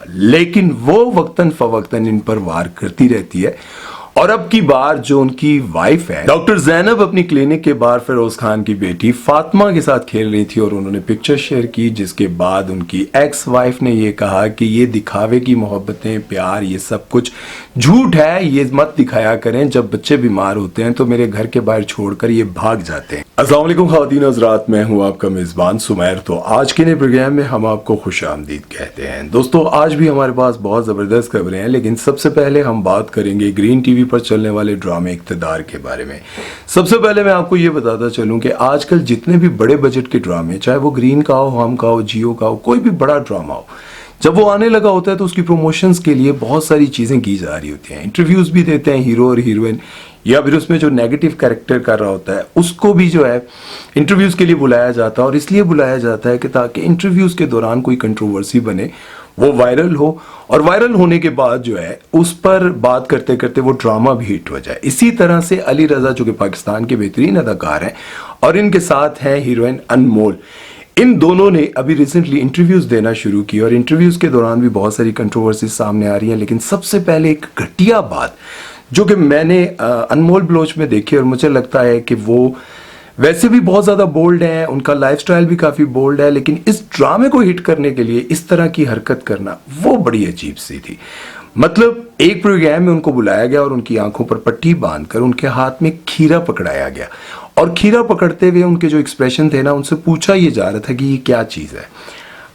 लेकिन वो वक्तन फवक्तन इन पर वार करती रहती है। और अब की बार जो उनकी वाइफ है डॉक्टर जैनब अपनी क्लिनिक के बाहर फिरोज खान की बेटी फातिमा के साथ खेल रही थी और उन्होंने पिक्चर शेयर की, जिसके बाद उनकी एक्स वाइफ ने ये कहा कि ये दिखावे की मोहब्बतें, प्यार, ये सब कुछ झूठ है, ये मत दिखाया करें। जब बच्चे बीमार होते हैं तो मेरे घर के बाहर छोड़कर ये भाग जाते हैं। अस्सलाम वालेकुम ख़वातीन हज़रात, मैं हूं आपका मेज़बान सुमैर। तो आज के नए प्रोग्राम में हम आपको खुशामदीद कहते हैं। दोस्तों, आज भी हमारे पास बहुत ज़बरदस्त खबरें हैं, लेकिन सबसे पहले हम बात करेंगे ग्रीन टीवी पर चलने वाले ड्रामे इक़्तिदार के बारे में। सबसे पहले मैं आपको ये बताता चलूं कि आजकल जितने भी बड़े बजट के ड्रामे, चाहे वो ग्रीन का हो, हम का हो, जियो का हो, कोई भी बड़ा ड्रामा हो, जब वो आने लगा होता है तो उसकी प्रमोशंस के लिए बहुत सारी चीज़ें की जा रही होती हैं। इंटरव्यूज़ भी देते हैं हीरो और हीरोइन, या फिर उसमें जो नेगेटिव कैरेक्टर कर रहा होता है उसको भी जो है इंटरव्यूज़ के लिए बुलाया जाता है। और इसलिए बुलाया जाता है कि ताकि इंटरव्यूज़ के दौरान कोई कंट्रोवर्सी बने, वो वायरल हो, और वायरल होने के बाद जो है उस पर बात करते करते वो ड्रामा भी हिट हो जाए। इसी तरह से अली रजा, जो कि पाकिस्तान के बेहतरीन अदाकार हैं, और इनके साथ हैं हीरोइन अनमोल, इन दोनों ने अभी रिसेंटली इंटरव्यूज देना शुरू की और इंटरव्यूज के दौरान भी बहुत सारी कंट्रोवर्सी सामने आ रही हैं। लेकिन सबसे पहले एक घटिया बात जो कि मैंने अनमोल बलोच में देखी, और मुझे लगता है कि वो वैसे भी बहुत ज़्यादा बोल्ड हैं, उनका लाइफस्टाइल भी काफ़ी बोल्ड है, लेकिन इस ड्रामे को हिट करने के लिए इस तरह की हरकत करना वो बड़ी अजीब सी थी। मतलब एक प्रोग्राम में उनको बुलाया गया और उनकी आंखों पर पट्टी बांधकर उनके हाथ में खीरा पकड़ाया गया, और खीरा पकड़ते हुए उनके जो एक्सप्रेशन थे ना, उनसे पूछा ये जा रहा था कि ये क्या चीज़ है।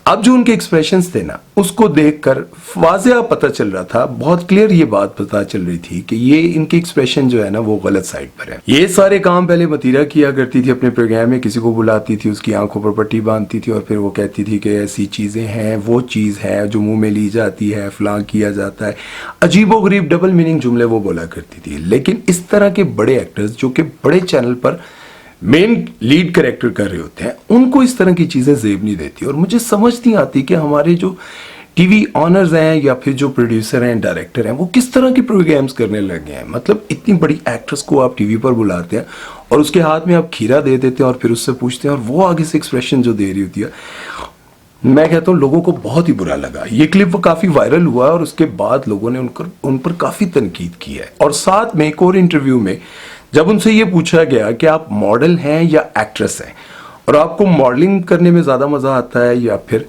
अब जो उनके एक्सप्रेशंस थे ना, उसको देखकर वाज़ेह पता चल रहा था, बहुत क्लियर ये बात पता चल रही थी कि ये इनके एक्सप्रेशन जो है ना वो गलत साइड पर है। ये सारे काम पहले मतीरा किया करती थी अपने प्रोग्राम में, किसी को बुलाती थी, उसकी आंखों पर पट्टी बांधती थी और फिर वो कहती थी कि ऐसी चीज़ें हैं, वो चीज़ है जो मुंह में ली जाती है, फलां किया जाता है, अजीबोगरीब डबल मीनिंग जुमले वो बोला करती थी। लेकिन इस तरह के बड़े एक्टर्स जो कि बड़े चैनल पर मेन लीड कैरेक्टर कर रहे होते हैं, उनको इस तरह की चीज़ें जेब नहीं देती। और मुझे समझ नहीं आती कि हमारे जो टीवी ऑनर्स हैं या फिर जो प्रोड्यूसर हैं, डायरेक्टर हैं, वो किस तरह के प्रोग्राम्स करने लगे हैं। मतलब इतनी बड़ी एक्ट्रेस को आप टीवी पर बुलाते हैं और उसके हाथ में आप खीरा दे देते हैं और फिर उससे पूछते हैं, और वो आगे से एक्सप्रेशन जो दे रही होती है, मैं कहता हूँ लोगों को बहुत ही बुरा लगा। ये क्लिप काफ़ी वायरल हुआ और उसके बाद लोगों ने उन पर काफ़ी तनकीद की है। और साथ में एक और इंटरव्यू में जब उनसे ये पूछा गया कि आप मॉडल हैं या एक्ट्रेस हैं, और आपको मॉडलिंग करने में ज़्यादा मज़ा आता है या फिर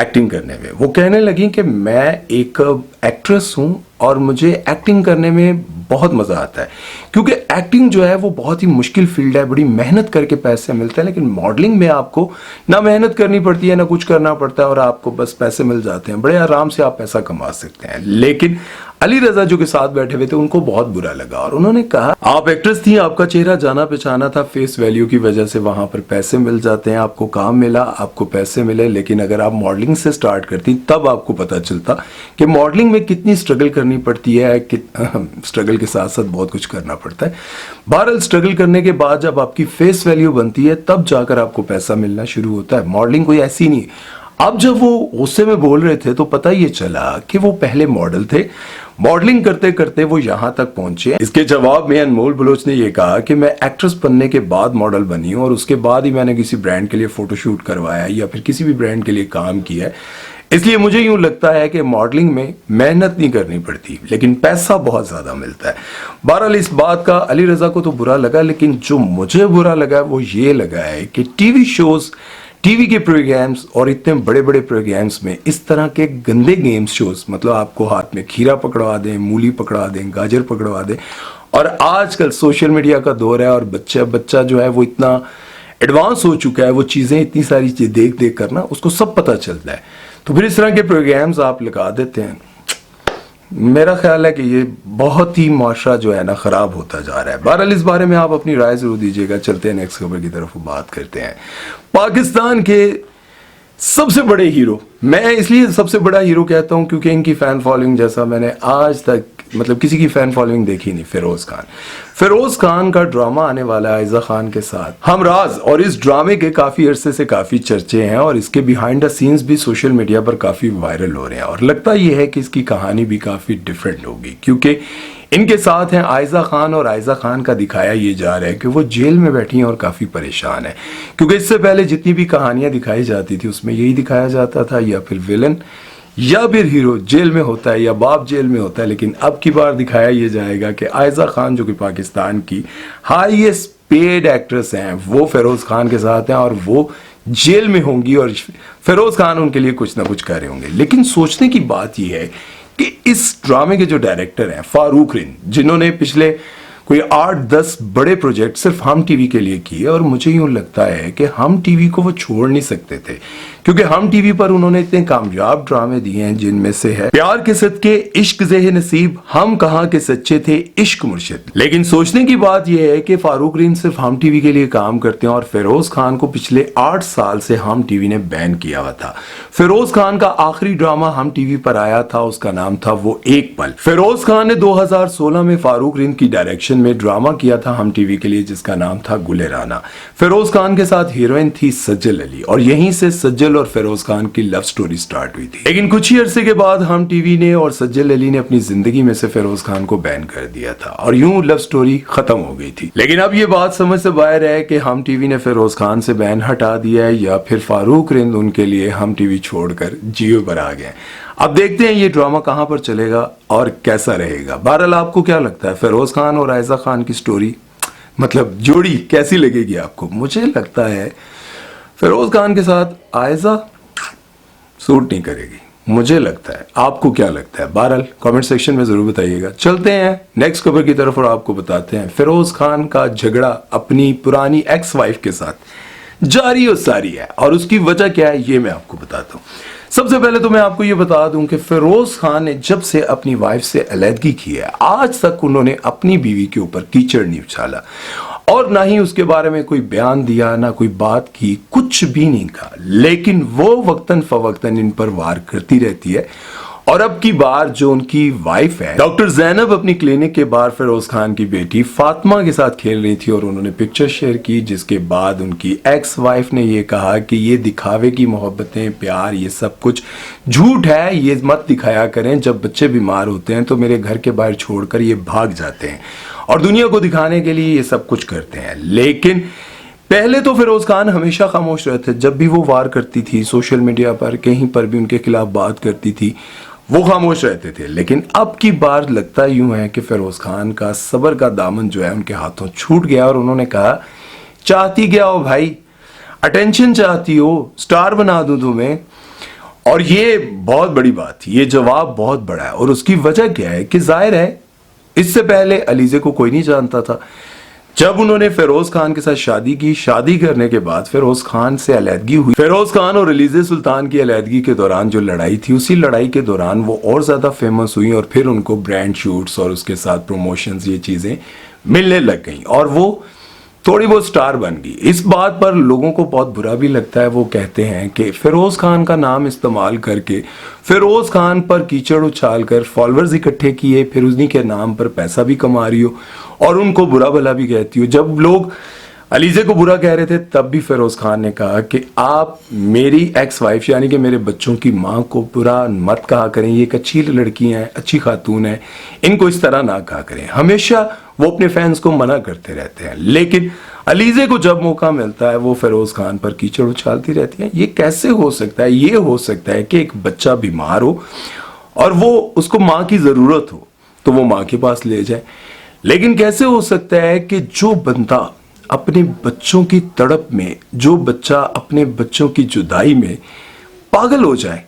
एक्टिंग करने में, वो कहने लगी कि मैं एक एक्ट्रेस हूँ और मुझे एक्टिंग करने में बहुत मज़ा आता है, क्योंकि एक्टिंग जो है वो बहुत ही मुश्किल फील्ड है, बड़ी मेहनत करके पैसे मिलते हैं। लेकिन मॉडलिंग में आपको ना मेहनत करनी पड़ती है, ना कुछ करना पड़ता है, और आपको बस पैसे मिल जाते हैं, बड़े आराम से आप पैसा कमा सकते हैं। लेकिन अली रजा जो के साथ बैठे हुए थे, उनको बहुत बुरा लगा और उन्होंने कहा, आप एक्ट्रेस थी, आपका चेहरा जाना पहचाना था, फेस वैल्यू की वजह से वहां पर पैसे मिल जाते हैं, आपको काम मिला, आपको पैसे मिले। लेकिन अगर आप मॉडलिंग से स्टार्ट करती तब आपको पता चलता कि मॉडलिंग में कितनी स्ट्रगल करनी पड़ती है, स्ट्रगल के साथ साथ बहुत कुछ करना पड़ता है। बहरहाल स्ट्रगल करने के बाद जब आपकी फेस वैल्यू बनती है तब जाकर आपको पैसा मिलना शुरू होता है। मॉडलिंग कोई ऐसी नहीं। अब जब वो गुस्से में बोल रहे थे तो पता ये चला कि वो पहले मॉडल थे, मॉडलिंग करते करते वो यहां तक पहुंचे। इसके जवाब में अनमोल बलोच ने ये कहा कि मैं एक्ट्रेस बनने के बाद मॉडल बनी हूं और उसके बाद ही मैंने किसी ब्रांड के लिए फोटोशूट करवाया या फिर किसी भी ब्रांड के लिए काम किया है, इसलिए मुझे यूं लगता है कि मॉडलिंग में मेहनत नहीं करनी पड़ती, लेकिन पैसा बहुत ज्यादा मिलता है। बहरहाल इस बात का अली रजा को तो बुरा लगा, लेकिन जो मुझे बुरा लगा वो ये लगा है कि टीवी शोज, टीवी के प्रोग्राम्स और इतने बड़े बड़े प्रोग्राम्स में इस तरह के गंदे गेम्स शोज, मतलब आपको हाथ में खीरा पकड़वा दें, मूली पकड़ा दें, गाजर पकड़वा दें। और आजकल सोशल मीडिया का दौर है और बच्चा जो है वो इतना एडवांस हो चुका है, वो चीज़ें, इतनी सारी चीज़ देख देख कर ना उसको सब पता चलता है, तो फिर इस तरह के प्रोग्राम्स आप लगा देते हैं। मेरा ख्याल है कि ये बहुत ही माशरा जो है ना खराब होता जा रहा है। बहरहाल इस बारे में आप अपनी राय जरूर दीजिएगा। चलते हैं नेक्स्ट खबर की तरफ बात करते हैं। पाकिस्तान के सबसे बड़े हीरो, मैं इसलिए सबसे बड़ा हीरो कहता हूं क्योंकि इनकी फैन फॉलोइंग जैसा मैंने आज तक मतलब किसी की फैन फॉलोइंग देखी नहीं। फिरोज खान का ड्रामा आने वाला है आयजा खान के साथ, हमराज, और इस ड्रामे के काफी अरसे से काफी चर्चे हैं और इसके बिहाइंड द सीन्स भी सोशल मीडिया पर काफी वायरल हो रहे हैं। और लगता यह है कि इसकी कहानी भी काफी डिफरेंट होगी, क्योंकि इनके साथ हैं आयजा खान, और आयजा खान का दिखाया ये जा रहा है कि वो जेल में बैठी हैं और काफी परेशान है, क्योंकि इससे पहले जितनी भी कहानियां दिखाई जाती थी उसमें यही दिखाया जाता था, या फिर विलन या फिर हीरो जेल में होता है या बाप जेल में होता है। लेकिन अब की बार दिखाया ये जाएगा कि आयजा खान जो कि पाकिस्तान की हाईएस्ट पेड एक्ट्रेस हैं, वो फिरोज खान के साथ हैं और वो जेल में होंगी और फिरोज खान उनके लिए कुछ ना कुछ कर रहे होंगे। लेकिन सोचने की बात यह है कि इस ड्रामे के जो डायरेक्टर हैं फारूक रिन, जिन्होंने पिछले कोई 8-10 बड़े प्रोजेक्ट सिर्फ हम टीवी के लिए किए, और मुझे यूं लगता है कि हम टीवी को वो छोड़ नहीं सकते थे, क्योंकि हम टीवी पर उन्होंने इतने कामयाब ड्रामे दिए हैं, जिनमें से है प्यार के सदके, इश्क ज़े नसीब, हम कहां के सच्चे थे, इश्क मुर्शिद। लेकिन सोचने की बात यह है कि फारूक रिन सिर्फ हम टीवी के लिए काम करते हैं और फिरोज खान को पिछले 8 साल से हम टीवी ने बैन किया हुआ था। फिरोज खान का आखिरी ड्रामा हम टीवी पर आया था, उसका नाम था वो एक पल। फिरोज खान ने 2016 में फारूक रिन की डायरेक्शन में ड्रामा किया था हम टीवी के लिए, जिसका नाम था गुले राना। फिरोज खान के साथ हीरोइन थी सज्जल अली, और यहीं से सज्जल और फिरोज खान की लव स्टोरी स्टार्ट हुई थी। लेकिन कुछ ही अरसे के बाद हम टीवी ने और सज्जल अली ने अपनी जिंदगी में से फिरोज खान को बैन कर दिया था और यूं लव स्टोरी खत्म हो गई थी। लेकिन अब ये बात समझ से बाहर है कि हम टीवी ने फिरोज खान से बैन हटा दिया है या फिर फारूक रिंद उनके लिए हम टीवी छोड़कर जियो पर आ गए। अब देखते हैं ये ड्रामा कहां पर चलेगा और कैसा रहेगा। बहरहाल आपको क्या लगता है, फिरोज खान और आयजा खान की स्टोरी मतलब जोड़ी कैसी लगेगी आपको? मुझे लगता है फिरोज खान के साथ आयजा सूट नहीं करेगी, मुझे लगता है। आपको क्या लगता है? बहरहाल कमेंट सेक्शन में जरूर बताइएगा। चलते हैं नेक्स्ट खबर की तरफ और आपको बताते हैं फिरोज खान का झगड़ा अपनी पुरानी एक्स वाइफ के साथ जारी और सारी है, और उसकी वजह क्या है ये मैं आपको बताता हूं। सबसे पहले तो मैं आपको ये बता दूं कि फिरोज खान ने जब से अपनी वाइफ से अलहदगी की है, आज तक उन्होंने अपनी बीवी के ऊपर कीचड़ नहीं उछाला और ना ही उसके बारे में कोई बयान दिया, ना कोई बात की, कुछ भी नहीं कहा। लेकिन वो वक्तन फवक्तन इन पर वार करती रहती है। और अब की बार जो उनकी वाइफ है डॉक्टर जैनब, अपनी क्लिनिक के बाहर फिरोज खान की बेटी फातिमा के साथ खेल रही थी और उन्होंने पिक्चर शेयर की, जिसके बाद उनकी एक्स वाइफ ने ये कहा कि ये दिखावे की मोहब्बतें, प्यार, ये सब कुछ झूठ है, ये मत दिखाया करें। जब बच्चे बीमार होते हैं तो मेरे घर के बाहर छोड़कर ये भाग जाते हैं और दुनिया को दिखाने के लिए ये सब कुछ करते हैं। लेकिन पहले तो फिरोज खान हमेशा खामोश रहते, जब भी वो वार करती थी सोशल मीडिया पर, कहीं पर भी उनके खिलाफ बात करती थी, वो खामोश रहते थे। लेकिन अब की बार लगता यूं है कि फिरोज खान का सब्र का दामन जो है उनके हाथों छूट गया और उन्होंने कहा, चाहती क्या हो भाई, अटेंशन चाहती हो, स्टार बना दूं तुम्हें। और ये बहुत बड़ी बात थी, ये जवाब बहुत बड़ा है। और उसकी वजह क्या है कि जाहिर है इससे पहले अलीजे को कोई नहीं जानता था। जब उन्होंने फिरोज खान के साथ शादी की, शादी करने के बाद फिरोज खान से अलहदगी हुई। फिरोज खान और अलीजे सुल्तान की अलहदगी के दौरान जो लड़ाई थी, उसी लड़ाई के दौरान वो और ज्यादा फेमस हुई और फिर उनको ब्रांड शूट्स और उसके साथ प्रमोशंस, ये चीजें मिलने लग गई और वो थोड़ी बहुत स्टार बन गई। इस बात पर लोगों को बहुत बुरा भी लगता है। वो कहते हैं कि फिरोज खान का नाम इस्तेमाल करके फिरोज खान पर कीचड़ उछाल कर फॉलोअर्स इकट्ठे किए, फिर उन्हीं के नाम पर पैसा भी कमा रही हो और उनको बुरा भला भी कहती हो। जब लोग अलीजे को बुरा कह रहे थे तब भी फिरोज खान ने कहा कि आप मेरी एक्स वाइफ यानी कि मेरे बच्चों की माँ को बुरा मत कहा करें, ये एक अच्छी लड़की हैं, अच्छी खातून है, इनको इस तरह ना कहा करें। हमेशा वो अपने फैंस को मना करते रहते हैं, लेकिन अलीजे को जब मौका मिलता है वो फिरोज खान पर कीचड़ उछालती रहती है। ये कैसे हो सकता है? ये हो सकता है कि एक बच्चा बीमार हो और वो उसको माँ की जरूरत हो तो वो माँ के पास ले जाए, लेकिन कैसे हो सकता है कि जो बंदा अपने बच्चों की तड़प में, जो बच्चा अपने बच्चों की जुदाई में पागल हो जाए,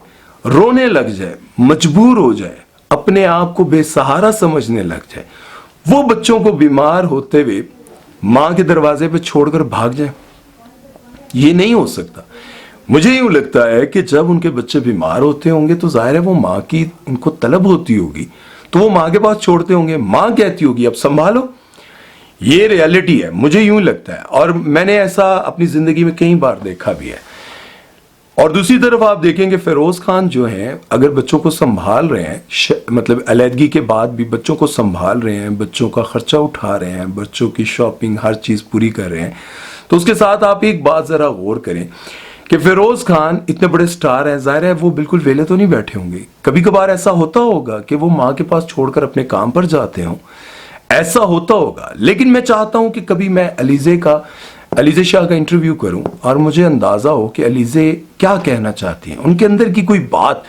रोने लग जाए, मजबूर हो जाए, अपने आप को बेसहारा समझने लग जाए, वो बच्चों को बीमार होते हुए मां के दरवाजे पे छोड़कर भाग जाए? ये नहीं हो सकता। मुझे यूं लगता है कि जब उनके बच्चे बीमार होते होंगे तो जाहिर है वो मां की उनको तलब होती होगी, तो वो मां के पास छोड़ते होंगे, मां कहती होगी अब संभालो। ये रियलिटी है, मुझे यूं लगता है, और मैंने ऐसा अपनी जिंदगी में कई बार देखा भी है। और दूसरी तरफ आप देखेंगे फिरोज खान जो हैं, अगर बच्चों को संभाल रहे हैं, मतलब अलहदगी के बाद भी बच्चों को संभाल रहे हैं, बच्चों का खर्चा उठा रहे हैं, बच्चों की शॉपिंग हर चीज पूरी कर रहे हैं, तो उसके साथ आप एक बात जरा गौर करें कि फिरोज खान इतने बड़े स्टार हैं, जाहिर है वो बिल्कुल वेले तो नहीं बैठे होंगे। कभी कभार ऐसा होता होगा कि वो माँ के पास छोड़कर अपने काम पर जाते हों, ऐसा होता होगा। लेकिन मैं चाहता हूं कि कभी मैं अलीजे शाह का इंटरव्यू करूं और मुझे अंदाजा हो कि अलीजे क्या कहना चाहती हैं, उनके अंदर की कोई बात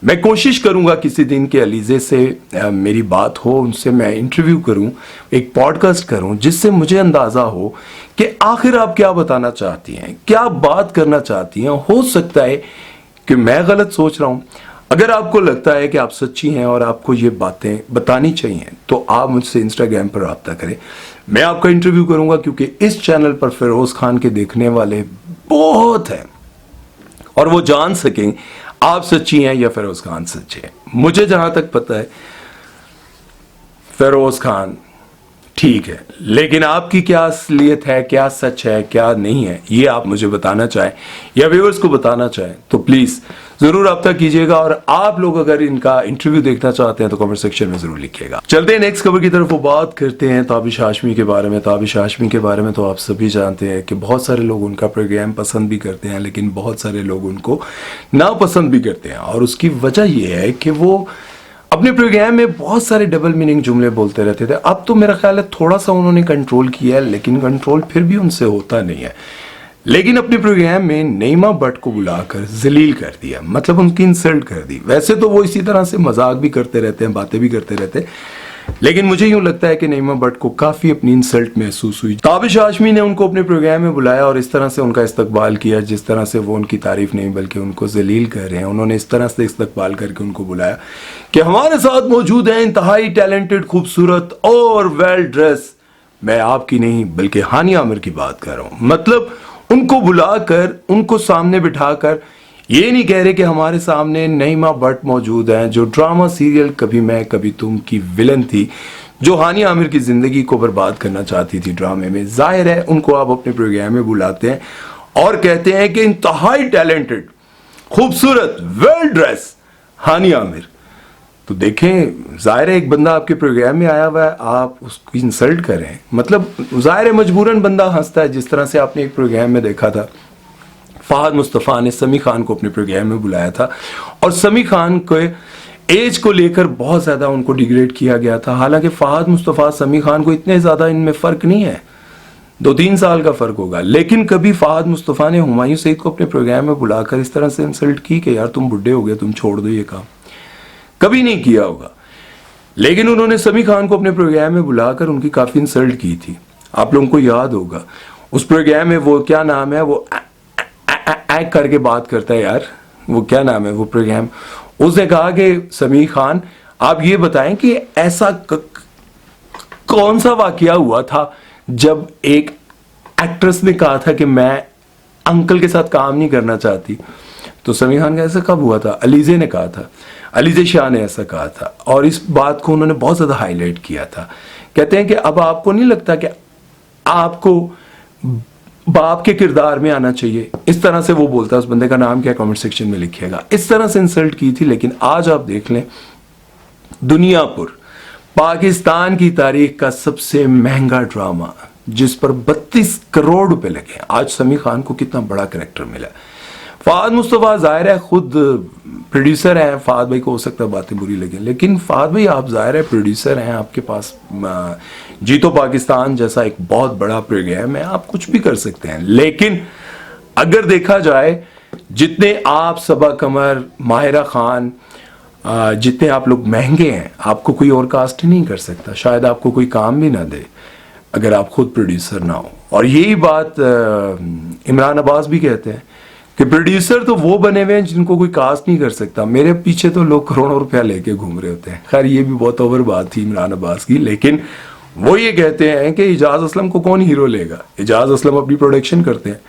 मैं कोशिश करूंगा किसी दिन के अलीजे से मेरी बात हो, उनसे मैं इंटरव्यू करूं, एक पॉडकास्ट करूं, जिससे मुझे अंदाजा हो कि आखिर आप क्या बताना चाहती हैं, क्या बात करना चाहती हैं। हो सकता है कि मैं गलत सोच रहा हूं। अगर आपको लगता है कि आप सच्ची हैं और आपको ये बातें बतानी चाहिए तो आप मुझसे इंस्टाग्राम पर रब्ता करें, मैं आपका इंटरव्यू करूंगा, क्योंकि इस चैनल पर फिरोज खान के देखने वाले बहुत हैं और वो जान सकें आप सच्ची हैं या फिरोज खान सच्चे हैं। मुझे जहां तक पता है फिरोज खान ठीक है, लेकिन आपकी क्या असलियत है, क्या सच है, क्या नहीं है, ये आप मुझे बताना चाहें या व्यूअर्स को बताना चाहें तो प्लीज जरूर रब्ता कीजिएगा। और आप लोग अगर इनका इंटरव्यू देखना चाहते हैं तो कमेंट सेक्शन में जरूर लिखिएगा। चलते हैं नेक्स्ट खबर की तरफ, वो बात करते हैं ताबिश हाशमी के बारे में। ताबिश हाशमी के बारे में तो आप सभी जानते हैं कि बहुत सारे लोग उनका प्रोग्राम पसंद भी करते हैं, लेकिन बहुत सारे लोग उनको नापसंद भी करते हैं। और उसकी वजह यह है कि वो अपने प्रोग्राम में बहुत सारे डबल मीनिंग जुमले बोलते रहते थे। अब तो मेरा ख्याल है थोड़ा सा उन्होंने कंट्रोल किया है, लेकिन कंट्रोल फिर भी उनसे होता नहीं है। लेकिन अपने प्रोग्राम में नईमा भट्ट को बुलाकर जलील कर दिया, मतलब उनकी इंसल्ट कर दी। वैसे तो वो इसी तरह से मजाक भी करते रहते हैं, बातें भी करते रहते हैं, लेकिन मुझे यूं लगता है कि नईमा भट्ट को काफी अपनी इंसल्ट महसूस हुई। ताबिश हाशमी ने उनको अपने प्रोग्राम में बुलाया और इस तरह से उनका इस्तकबाल किया जिस तरह से वो उनकी तारीफ नहीं बल्कि उनको जलील कर रहे हैं। उन्होंने इस तरह से इस्तकबाल करके उनको बुलाया कि हमारे साथ मौजूद है इंतहाई टैलेंटेड, खूबसूरत और वेल ड्रेस, मैं आपकी नहीं बल्कि हानिया आमिर की बात कर रहा हूं। मतलब उनको बुलाकर, उनको सामने बिठाकर ये नहीं कह रहे कि हमारे सामने नईमा भट्ट मौजूद हैं जो ड्रामा सीरियल कभी मैं कभी तुम की विलन थी, जो हानिया आमिर की जिंदगी को बर्बाद करना चाहती थी ड्रामे में। जाहिर है उनको आप अपने प्रोग्राम में बुलाते हैं और कहते हैं कि इंतहाई टैलेंटेड, खूबसूरत, वेल ड्रेस हानिया आमिर। तो देखें, जाहिर है एक बंदा आपके प्रोग्राम में आया हुआ है, आप उसको इंसल्ट करें, मतलब जाहिर है मजबूरन बंदा हंसता है। जिस तरह से आपने एक प्रोग्राम में देखा था, फहद मुस्तफ़ा ने समी खान को अपने प्रोग्राम में बुलाया था और समी खान के एज को लेकर बहुत ज़्यादा उनको डिग्रेड किया गया था। हालांकि फहद मुस्तफ़ा, समी खान को इतने ज़्यादा इनमें फ़र्क नहीं है, 2-3 साल का फ़र्क होगा, लेकिन कभी फहद मुस्तफ़ा ने हुमायूं सईद को अपने प्रोग्राम में बुलाकर इस तरह से इंसल्ट की कि यार तुम बुढ़े हो गए, तुम छोड़ दो ये काम, कभी नहीं किया होगा। लेकिन उन्होंने समी खान को अपने प्रोग्राम में बुलाकर उनकी काफ़ी इंसल्ट की थी। आप लोगों को याद होगा उस प्रोग्राम में, वो क्या नाम है, वो ऐक करके बात करता है यार, वो क्या नाम है वो प्रोग्राम, उसने कहा कि समी खान आप ये बताएं कि ऐसा कौन सा वाकया हुआ था जब एक एक्ट्रेस ने कहा था कि मैं अंकल के साथ काम नहीं करना चाहती। तो समी खान का ऐसा कब हुआ था? अलीजे ने कहा था, अलीजे शाह ने ऐसा कहा था और इस बात को उन्होंने बहुत ज़्यादा हाईलाइट किया था। कहते हैं कि अब आपको नहीं लगता कि आपको बाप के किरदार में आना चाहिए? इस तरह से वो बोलता है। उस बंदे का नाम क्या, कमेंट सेक्शन में लिखिएगा। इस तरह से इंसल्ट की थी। लेकिन आज आप देख लें, दुनियापुर पाकिस्तान की तारीख का सबसे महंगा ड्रामा जिस पर 32 करोड़ रुपए लगे, आज समी खान को कितना बड़ा कैरेक्टर मिला। फहद मुस्तफ़ा जाहिर है खुद प्रोड्यूसर हैं, फहद भाई को हो सकता है बातें बुरी लगे, लेकिन फहद भाई आप जाहिर है प्रोड्यूसर हैं, आपके पास जीतो पाकिस्तान जैसा एक बहुत बड़ा प्रोग्राम है, आप कुछ भी कर सकते हैं। लेकिन अगर देखा जाए, जितने आप सबा कमर, माहिरा खान, जितने आप लोग महंगे हैं, आपको कोई और कास्ट नहीं कर सकता, शायद आपको कोई काम भी ना दे अगर आप खुद प्रोड्यूसर ना हो। और यही बात इमरान अब्बास भी कहते हैं कि प्रोड्यूसर तो वो बने हुए हैं जिनको कोई कास्ट नहीं कर सकता। मेरे पीछे तो लोग करोड़ों रुपया लेके घूम रहे होते हैं। खैर ये भी बहुत ओवर बात थी इमरान अब्बास की, लेकिन वो ये कहते हैं कि इजाज असलम को कौन हीरो लेगा? इजाज असलम अपनी प्रोडक्शन करते हैं।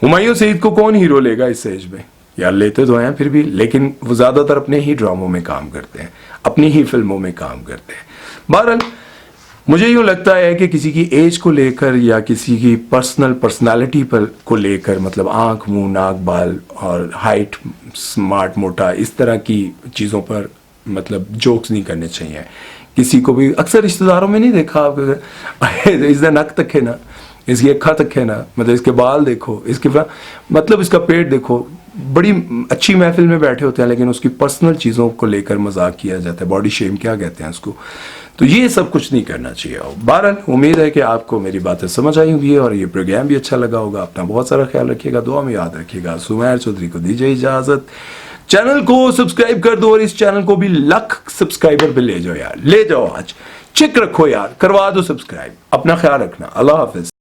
हुमायूं सईद को कौन हीरो लेगा इस एज में? यार लेते तो हैं फिर भी, लेकिन वो ज्यादातर अपने ही ड्रामों में काम करते हैं, अपनी ही फिल्मों में काम करते हैं। बहरहाल मुझे यूं लगता है कि किसी की एज को लेकर या किसी की पर्सनालिटी पर को लेकर, मतलब आंख, मुंह, नाक, बाल और हाइट, स्मार्ट, मोटा, इस तरह की चीज़ों पर मतलब जोक्स नहीं करने चाहिए। किसी को भी अक्सर रिश्तेदारों में नहीं देखा आप, इसका नक तक है ना, इसकी अक्खा तक है ना, मतलब इसके बाल देखो, इसके मतलब इसका पेट देखो, बड़ी अच्छी महफिल में बैठे होते हैं लेकिन उसकी पर्सनल चीज़ों को लेकर मजाक किया जाता है, बॉडी शेम क्या कहते हैं उसको। तो ये सब कुछ नहीं करना चाहिए। बहरहाल उम्मीद है कि आपको मेरी बातें समझ आई होंगी और ये प्रोग्राम भी अच्छा लगा होगा। अपना बहुत सारा ख्याल रखिएगा, दुआ में याद रखिएगा। सुमैर चौधरी को दीजिए इजाज़त। चैनल को सब्सक्राइब कर दो और इस चैनल को भी 1,00,000 सब्सक्राइबर पे ले जाओ यार, ले जाओ आज, चेक रखो यार, करवा दो सब्सक्राइब। अपना ख्याल रखना, अल्लाह हाफिज।